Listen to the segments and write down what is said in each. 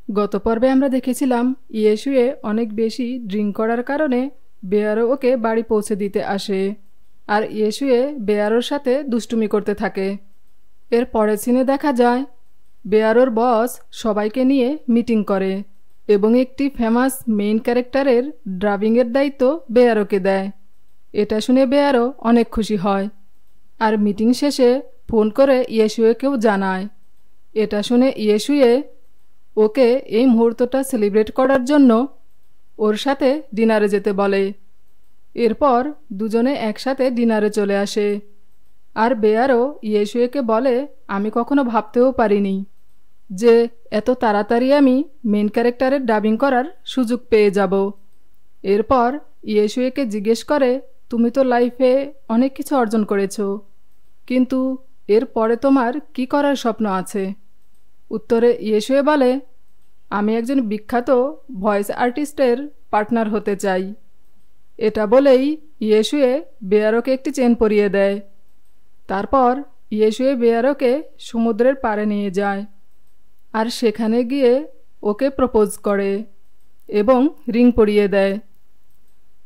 গত পর্বে আমরা দেখেছিলাম ইয়েশুয়ে অনেক বেশি ড্রিঙ্ক করার কারণে বেয়ারো ওকে বাড়ি পৌঁছে দিতে আসে, আর ইয়েশুয়ে বেয়ারোর সাথে দুষ্টুমি করতে থাকে। এর পরের সিনে দেখা যায় বেয়ারোর বস সবাইকে নিয়ে মিটিং করে এবং একটি ফেমাস মেইন ক্যারেক্টারের ড্রাইভিংয়ের দায়িত্ব বেয়ারোকে দেয়। এটা শুনে বেয়ারো অনেক খুশি হয়, আর মিটিং শেষে ফোন করে ইয়েশুয়েকেও জানায়। এটা শুনে ইয়েশুয়ে ওকে এই মুহূর্তটা সেলিব্রেট করার জন্য ওর সাথে ডিনারে যেতে বলে। এরপর দুজনে একসাথে ডিনারে চলে আসে, আর বেয়ারও ইয়েশুয়েকে বলে, আমি কখনো ভাবতেও পারিনি যে এত তাড়াতাড়ি আমি মেন ক্যারেক্টারের ডাবিং করার সুযোগ পেয়ে যাব। এরপর ইয়েশুয়েকে জিজ্ঞেস করে, তুমি তো লাইফে অনেক কিছু অর্জন করেছো, কিন্তু এরপরে তোমার কি করার স্বপ্ন আছে? উত্তরে ইয়েশুয়ে বলে, আমি একজন বিখ্যাত ভয়েস আর্টিস্টের পার্টনার হতে চাই। এটা বলেই ইয়েশুয়ে বেয়ারোকে একটি চেন পরিয়ে দেয়। তারপর ইয়েশুয়ে বেয়ারোকে সমুদ্রের পাড়ে নিয়ে যায়, আর সেখানে গিয়ে ওকে প্রপোজ করে এবং রিং পরিয়ে দেয়।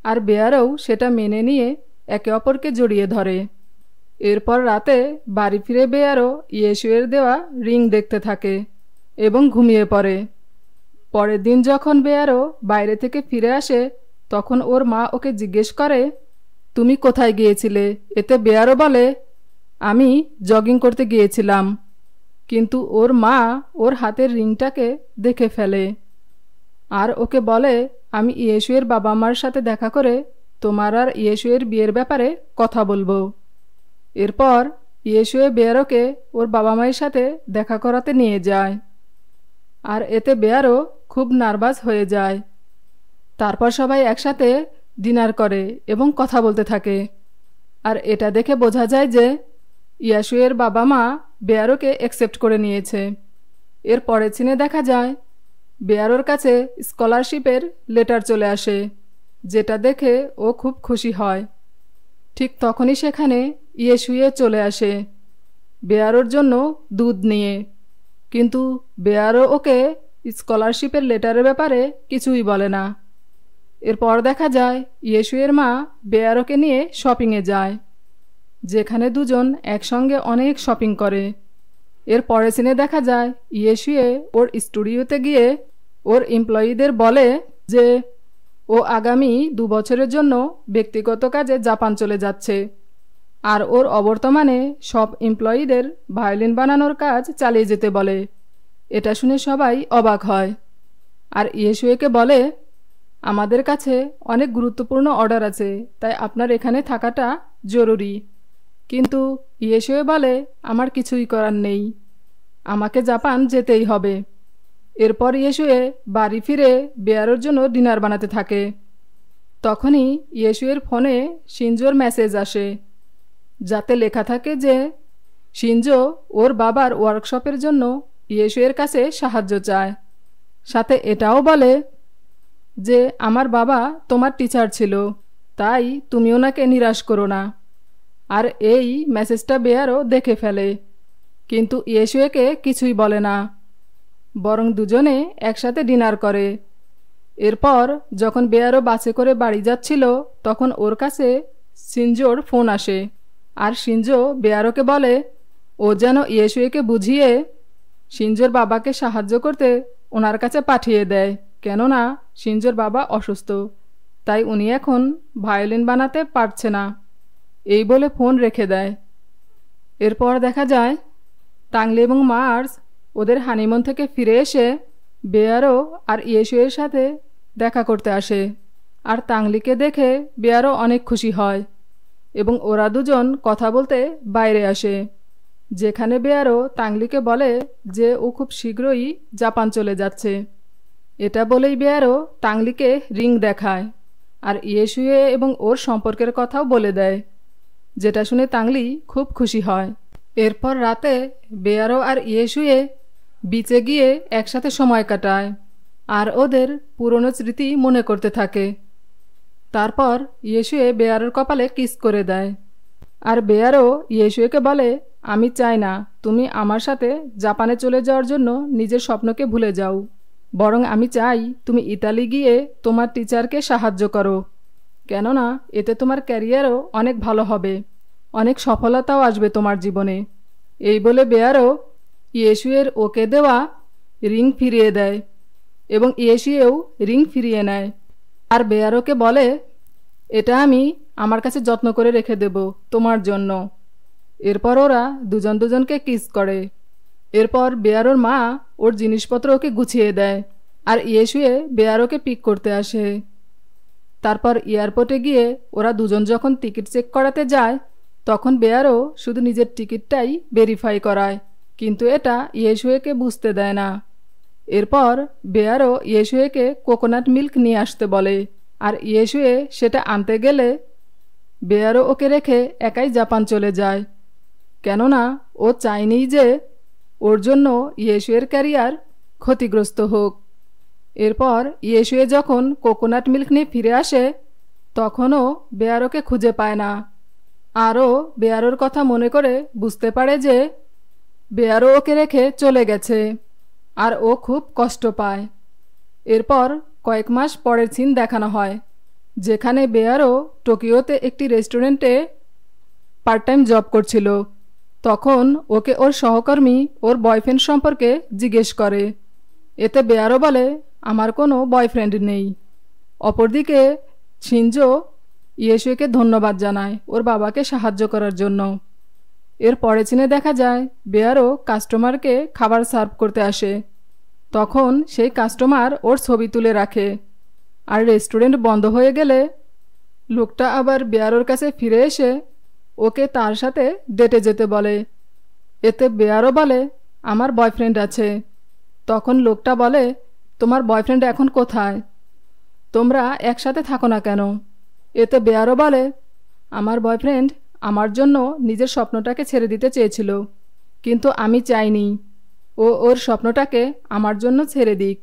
আর বেয়ারও সেটা মেনে নিয়ে একে অপরকে জড়িয়ে ধরে। এরপর রাতে বাড়ি ফিরে বেয়ারো ইয়েশুয়ের দেওয়া রিং দেখতে থাকে এবং ঘুমিয়ে পড়ে। পরের দিন যখন বেয়ারো বাইরে থেকে ফিরে আসে, তখন ওর মা ওকে জিজ্ঞেস করে, তুমি কোথায় গিয়েছিলে? এতে বেয়ারো বলে, আমি জগিং করতে গিয়েছিলাম। কিন্তু ওর মা ওর হাতের রিংটাকে দেখে ফেলে আর ওকে বলে, আমি ইয়েশুয়ের বাবা মার সাথে দেখা করে তোমার আর ইয়েশুয়ের বিয়ের ব্যাপারে কথা বলবো। এরপর ইয়েশুয়ে বেয়ারোকে ওর বাবা মায়ের সাথে দেখা করাতে নিয়ে যায়, আর এতে বেয়ারো খুব নার্ভাস হয়ে যায়। তারপর সবাই একসাথে ডিনার করে এবং কথা বলতে থাকে, আর এটা দেখে বোঝা যায় যে ইয়েশুয়ের বাবা মা বেয়ারোকে অ্যাকসেপ্ট করে নিয়েছে। এর পরের সিনে দেখা যায় বেয়ারোর কাছে স্কলারশিপের লেটার চলে আসে, যেটা দেখে ও খুব খুশি হয়। ঠিক তখনই সেখানে ইয়েশুয়ে চলে আসে বেয়ারোর জন্য দুধ নিয়ে, কিন্তু বেয়ারো ওকে স্কলারশিপের লেটারের ব্যাপারে কিছুই বলে না। এরপর দেখা যায় ইয়েশুয়ের মা বেয়ারোকে নিয়ে শপিংয়ে যায়, যেখানে দুজন একসঙ্গে অনেক শপিং করে। এর পরের সিনে দেখা যায় ইয়েশুয়ে ওর স্টুডিওতে গিয়ে ওর এমপ্লয়িদের বলে যে ও আগামী 2 বছরের জন্য ব্যক্তিগত কাজে জাপান চলে যাচ্ছে, আর ওর অবর্তমানে সব এমপ্লয়িদের ভায়োলিন বানানোর কাজ চালিয়ে যেতে বলে। এটা শুনে সবাই অবাক হয়, আর ইয়েশুয়েকে বলে, আমাদের কাছে অনেক গুরুত্বপূর্ণ অর্ডার আছে, তাই আপনার এখানে থাকাটা জরুরি। কিন্তু ইয়েশুয়ে বলে, আমার কিছুই করার নেই, আমাকে জাপান যেতেই হবে। এরপর ইয়েশুয়ে বাড়ি ফিরে বেয়ারোর জন্য ডিনার বানাতে থাকে। তখনই ইয়েশুয়ের ফোনে শিনজোর মেসেজ আসে, যাতে লেখা থাকে যে শিনজো ওর বাবার ওয়ার্কশপের জন্য ইয়েশুয়ের কাছে সাহায্য চায়। সাথে এটাও বলে যে আমার বাবা তোমার টিচার ছিল, তাই তুমি ওনাকে নিরাশ করো না। আর এই মেসেজটা বেয়ারও দেখে ফেলে, কিন্তু ইয়েশুয়েকে কিছুই বলে না, বরং দুজনে একসাথে ডিনার করে। এরপর যখন বেয়ারো বাসে করে বাড়ি যাচ্ছিল, তখন ওর কাছে শিনজোর ফোন আসে, আর শিনজো বেয়ারোকে বলে ও যেন ইয়েশুয়েকে বুঝিয়ে শিনজোর বাবাকে সাহায্য করতে ওনার কাছে পাঠিয়ে দেয়, কেননা শিনজোর বাবা অসুস্থ, তাই উনি এখন ভায়োলিন বানাতে পারছে না। এই বলে ফোন রেখে দেয়। এরপর দেখা যায় তাংলি এবং মার্স ওদের হানিমুন থেকে ফিরে এসে বেয়ারো আর ইয়েশুয়ের সাথে দেখা করতে আসে, আর তাংলিকে দেখে বেয়ারো অনেক খুশি হয় এবং ওরা দুজন কথা বলতে বাইরে আসে, যেখানে বেয়ারো তাংলিকে বলে যে ও খুব শীঘ্রই জাপান চলে যাচ্ছে। এটা বলেই বেয়ারো তাংলিকে রিং দেখায়, আর ইয়েশুয়ে এবং ওর সম্পর্কের কথাও বলে দেয়, যেটা শুনে তাংলি খুব খুশি হয়। এরপর রাতে বেয়ারো আর ইয়েশুয়ে বিচে গিয়ে একসাথে সময় কাটায়, আর ওদের পুরনো স্মৃতি মনে করতে থাকে। তারপর ইয়েশুয়ে বেয়ারোর কপালে কিস করে দেয়, আর বেয়ারো ইয়েশুয়েকে বলে, আমি চাই না তুমি আমার সাথে জাপানে চলে যাওয়ার জন্য নিজের স্বপ্নকে ভুলে যাও। বরং আমি চাই তুমি ইতালি গিয়ে তোমার টিচারকে সাহায্য করো, কেননা এতে তোমার ক্যারিয়ারও অনেক ভালো হবে, অনেক সফলতাও আসবে তোমার জীবনে। এই বলে বেয়ারও ইয়েশুয়ের ওকে দেওয়া রিং ফিরিয়ে দেয় এবং ইয়েশুয়েও রিং ফিরিয়ে নেয় আর বেয়ারোকে বলে, এটা আমি আমার কাছে যত্ন করে রেখে দেব তোমার জন্য। এরপর ওরা দুজন দুজনকে কিস করে। এরপর বেয়ারোর মা ওর জিনিসপত্র ওকে গুছিয়ে দেয় আর ইয়েশুয়ে বেয়ারোকে পিক করতে আসে। তারপর এয়ারপোর্টে গিয়ে ওরা দুজন যখন টিকিট চেক করাতে যায় তখন বেয়ারো শুধু নিজের টিকিটটাই ভেরিফাই করায়, কিন্তু এটা ইয়েশুয়েকে বুঝতে দেয় না। এরপর বেয়ারো ইয়েশুয়েকে কোকোনাট মিল্ক নিয়ে আসতে বলে আর ইয়েশুয়ে সেটা আনতে গেলে বেয়ারো ওকে রেখে একাই জাপান চলে যায়, কেননা ও চায়নি যে ওর জন্য ইয়েশুয়ের ক্যারিয়ার ক্ষতিগ্রস্ত হোক। এরপর ইয়েশুয়ে যখন কোকোনাট মিল্ক নিয়ে ফিরে আসে তখনও বেয়ারোকে খুঁজে পায় না। আরও বেয়ারোর কথা মনে করে বুঝতে পারে যে বেয়ারো ওকে রেখে চলে গেছে আর ও খুব কষ্ট পায়। এরপর কয়েক মাস পরের সিন দেখানো হয়, যেখানে বেয়ারো টোকিওতে একটি রেস্টুরেন্টে পার্ট টাইম জব করছিল। তখন ওকে ওর সহকর্মী ওর বয়ফ্রেন্ড সম্পর্কে জিজ্ঞেস করে। এতে বেয়ারো বলে, আমার কোনো বয়ফ্রেন্ড নেই। অপরদিকে শিনজো ইয়েশুকে ধন্যবাদ জানায় ওর বাবাকে সাহায্য করার জন্য। এর পরে সিনে দেখা যায় বেয়ারো কাস্টমারকে খাবার সার্ভ করতে আসে। তখন সেই কাস্টমার ওর ছবি তুলে রাখে আর রেস্টুরেন্ট বন্ধ হয়ে গেলে লোকটা আবার বেয়ারোর কাছে ফিরে এসে ওকে তার সাথে ডেটে যেতে বলে। এতে বেয়ারো বলে, আমার বয়ফ্রেন্ড আছে। তখন লোকটা বলে, তোমার বয়ফ্রেন্ড এখন কোথায়? তোমরা একসাথে থাকো না কেন? এতে বেয়ারো বলে, আমার বয়ফ্রেন্ড আমার জন্য নিজের স্বপ্নটাকে ছেড়ে দিতে চেয়েছিল, কিন্তু আমি চাইনি ও ওর স্বপ্নটাকে আমার জন্য ছেড়ে দিক,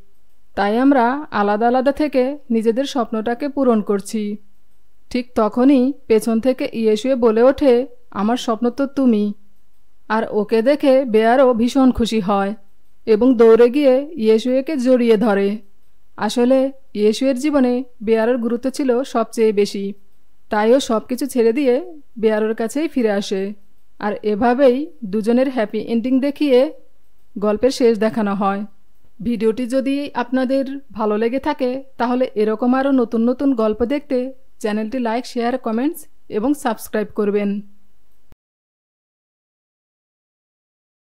তাই আমরা আলাদা আলাদা থেকে নিজেদের স্বপ্নটাকে পূরণ করছি। ঠিক তখনই পেছন থেকে ইয়েশুয়ে বলে ওঠে, আমার স্বপ্ন তো তুমি। আর ওকে দেখে বেয়ারো ভীষণ খুশি হয় এবং দৌড়ে গিয়ে ইয়েশুয়েকে জড়িয়ে ধরে। আসলে ইয়েশুয়ের জীবনে বেয়ারোর গুরুত্ব ছিল সবচেয়ে বেশি, তাই ও সব কিছু ছেড়ে দিয়ে বেয়ারোর কাছেই ফিরে আসে। আর এভাবেই দুজনের হ্যাপি এন্ডিং দেখিয়ে গল্পের শেষ দেখানো হয়। ভিডিওটি যদি আপনাদের ভালো লেগে থাকে তাহলে এরকম আরও নতুন নতুন গল্প দেখতে চ্যানেলটি লাইক, শেয়ার, কমেন্টস এবং সাবস্ক্রাইব করবেন।